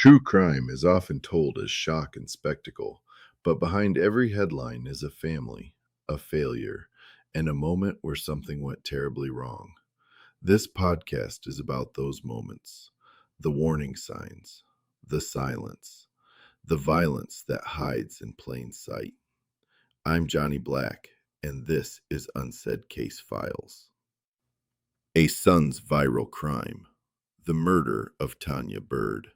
True crime is often told as shock and spectacle, but behind every headline is a family, a failure, and a moment where something went terribly wrong. This podcast is about those moments, the warning signs, the silence, the violence that hides in plain sight. I'm Johnny Black, and this is Unsaid Case Files. A son's viral crime, the murder of Tanya Byrd.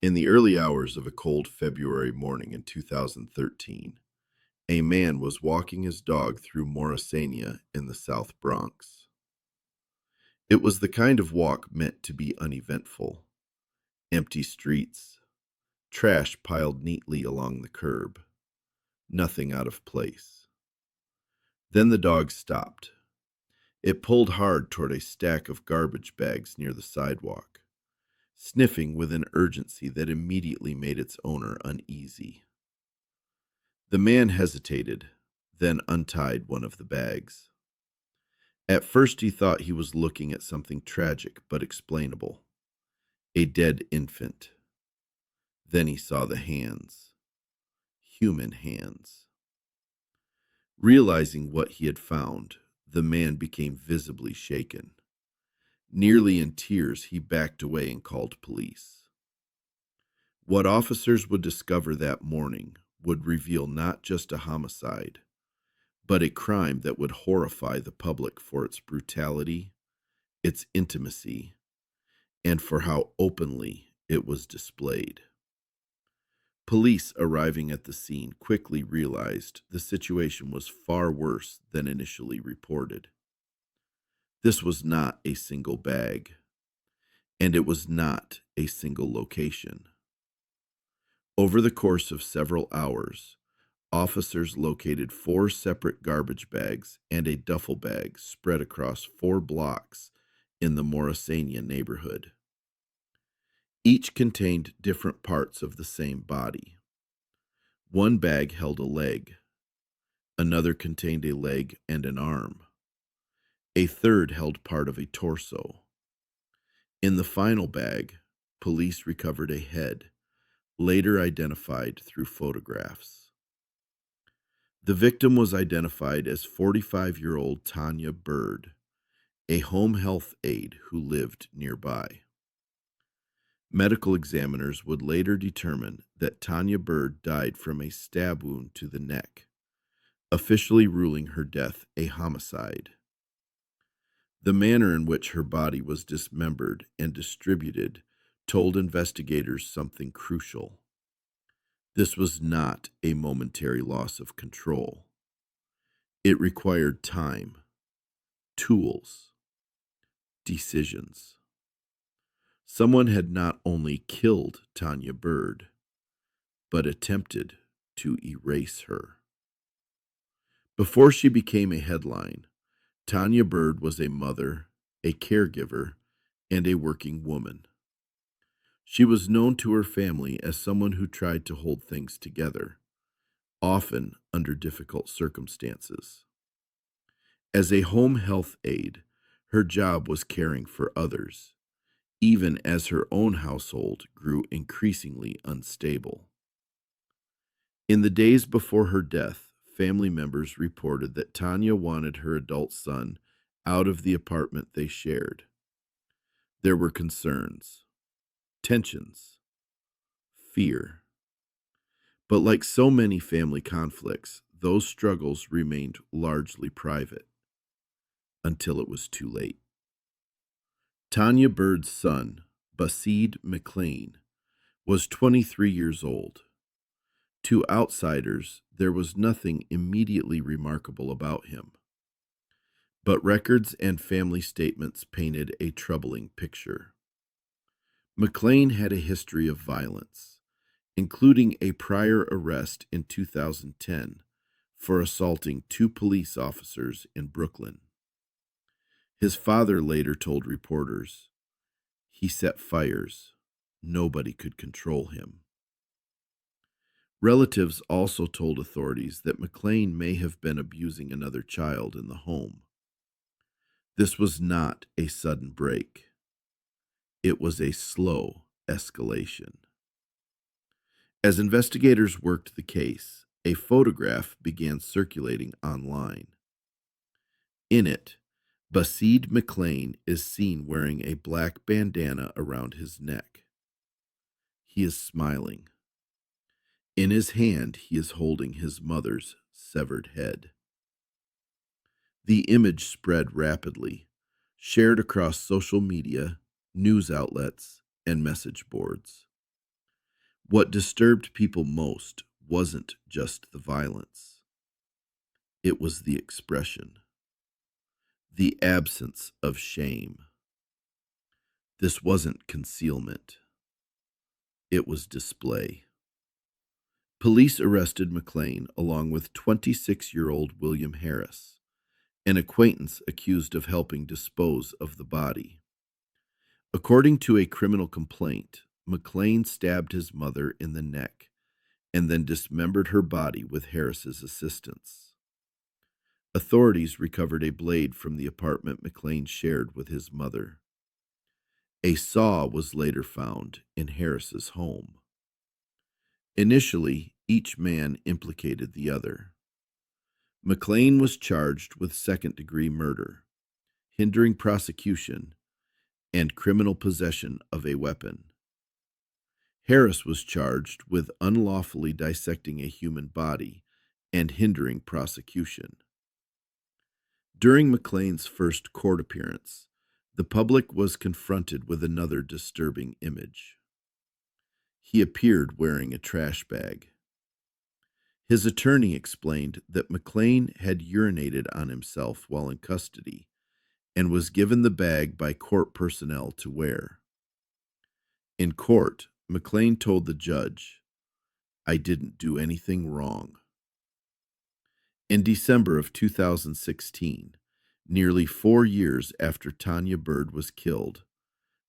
In the early hours of a cold February morning in 2013, a man was walking his dog through Morrisania in the South Bronx. It was the kind of walk meant to be uneventful. Empty streets, trash piled neatly along the curb, nothing out of place. Then the dog stopped. It pulled hard toward a stack of garbage bags near the sidewalk, sniffing with an urgency that immediately made its owner uneasy. The man hesitated, then untied one of the bags. At first he thought he was looking at something tragic but explainable, a dead infant. Then he saw the hands, human hands. Realizing what he had found, the man became visibly shaken. Nearly in tears, he backed away and called police. What officers would discover that morning would reveal not just a homicide, but a crime that would horrify the public for its brutality, its intimacy, and for how openly it was displayed. Police arriving at the scene quickly realized the situation was far worse than initially reported. This was not a single bag, and it was not a single location. Over the course of several hours, officers located 4 separate garbage bags and a duffel bag spread across 4 blocks in the Morrisania neighborhood. Each contained different parts of the same body. One bag held a leg. Another contained a leg and an arm. A third held part of a torso. In the final bag, police recovered a head, later identified through photographs. The victim was identified as 45-year-old Tanya Byrd, a home health aide who lived nearby. Medical examiners would later determine that Tanya Byrd died from a stab wound to the neck, officially ruling her death a homicide. The manner in which her body was dismembered and distributed told investigators something crucial. This was not a momentary loss of control. It required time, tools, decisions. Someone had not only killed Tanya Byrd, but attempted to erase her. Before she became a headline, Tanya Byrd was a mother, a caregiver, and a working woman. She was known to her family as someone who tried to hold things together, often under difficult circumstances. As a home health aide, her job was caring for others, even as her own household grew increasingly unstable. In the days before her death, family members reported that Tanya wanted her adult son out of the apartment they shared. There were concerns, tensions, fear. But like so many family conflicts, those struggles remained largely private until it was too late. Tanya Byrd's son, Bahsid McLean, was 23 years old. To outsiders, there was nothing immediately remarkable about him. But records and family statements painted a troubling picture. McLean had a history of violence, including a prior arrest in 2010 for assaulting 2 police officers in Brooklyn. His father later told reporters, "He set fires. Nobody could control him." Relatives also told authorities that McLean may have been abusing another child in the home. This was not a sudden break. It was a slow, escalation. As investigators worked the case, a photograph began circulating online. In it, Bahsid McLean is seen wearing a black bandana around his neck. He is smiling. In his hand, he is holding his mother's severed head. The image spread rapidly, shared across social media, news outlets, and message boards. What disturbed people most wasn't just the violence. It was the expression, the absence of shame. This wasn't concealment. It was display. Police arrested McLean along with 26-year-old William Harris, an acquaintance accused of helping dispose of the body. According to a criminal complaint, McLean stabbed his mother in the neck and then dismembered her body with Harris's assistance. Authorities recovered a blade from the apartment McLean shared with his mother. A saw was later found in Harris's home. Initially, each man implicated the other. McLean was charged with second-degree murder, hindering prosecution, and criminal possession of a weapon. Harris was charged with unlawfully dissecting a human body and hindering prosecution. During McLean's first court appearance, the public was confronted with another disturbing image. He appeared wearing a trash bag. His attorney explained that McLean had urinated on himself while in custody and was given the bag by court personnel to wear. In court, McLean told the judge, "I didn't do anything wrong." In December of 2016, nearly 4 years after Tanya Byrd was killed,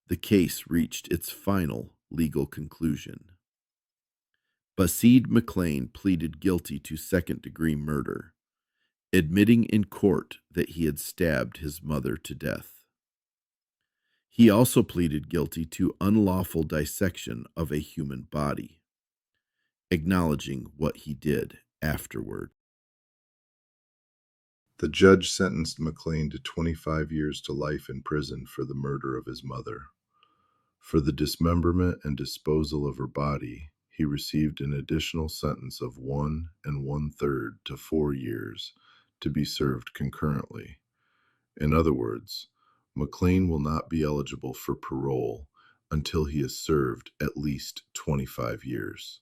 the case reached its final legal conclusion. Bahsid McLean pleaded guilty to second-degree murder, admitting in court that he had stabbed his mother to death. He also pleaded guilty to unlawful dissection of a human body, acknowledging what he did afterward. The judge sentenced McLean to 25 years to life in prison for the murder of his mother. For the dismemberment and disposal of her body, he received an additional sentence of 1 1/3 to 4 years to be served concurrently. In other words, McLean will not be eligible for parole until he has served at least 25 years.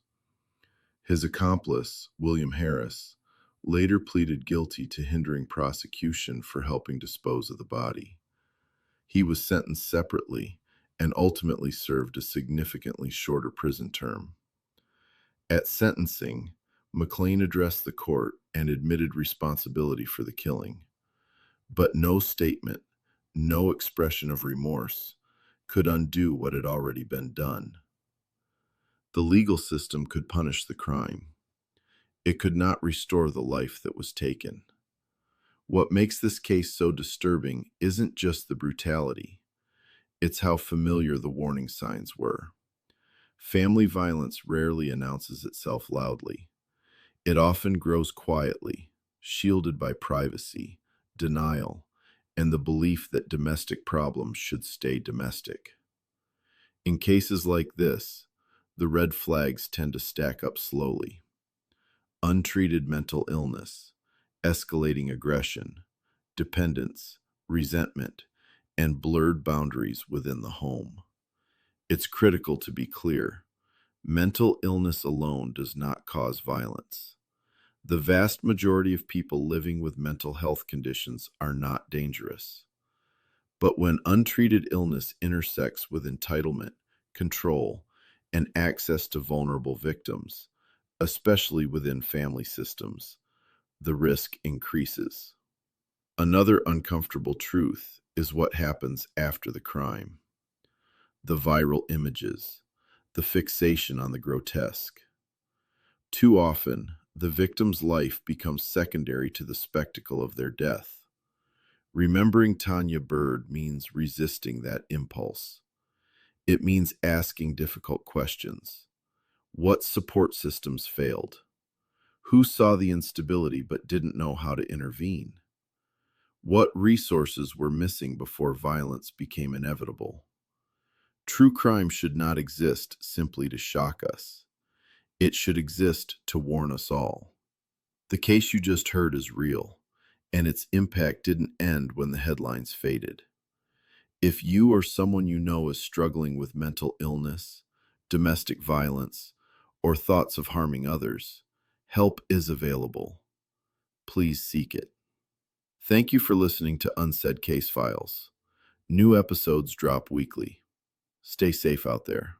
His accomplice, William Harris, later pleaded guilty to hindering prosecution for helping dispose of the body. He was sentenced separately and ultimately served a significantly shorter prison term. At sentencing, McLean addressed the court and admitted responsibility for the killing, but no statement, no expression of remorse could undo what had already been done. The legal system could punish the crime. It could not restore the life that was taken. What makes this case so disturbing isn't just the brutality, it's how familiar the warning signs were. Family violence rarely announces itself loudly. It often grows quietly, shielded by privacy, denial, and the belief that domestic problems should stay domestic. In cases like this, the red flags tend to stack up slowly. Untreated mental illness, escalating aggression, dependence, resentment, and blurred boundaries within the home. It's critical to be clear. Mental illness alone does not cause violence. The vast majority of people living with mental health conditions are not dangerous. But when untreated illness intersects with entitlement, control, and access to vulnerable victims, especially within family systems, the risk increases. Another uncomfortable truth is what happens after the crime. The viral images, the fixation on the grotesque. Too often, the victim's life becomes secondary to the spectacle of their death. Remembering Tanya Byrd means resisting that impulse. It means asking difficult questions. What support systems failed? Who saw the instability but didn't know how to intervene? What resources were missing before violence became inevitable? True crime should not exist simply to shock us. It should exist to warn us all. The case you just heard is real, and its impact didn't end when the headlines faded. If you or someone you know is struggling with mental illness, domestic violence, or thoughts of harming others, help is available. Please seek it. Thank you for listening to Unsaid Case Files. New episodes drop weekly. Stay safe out there.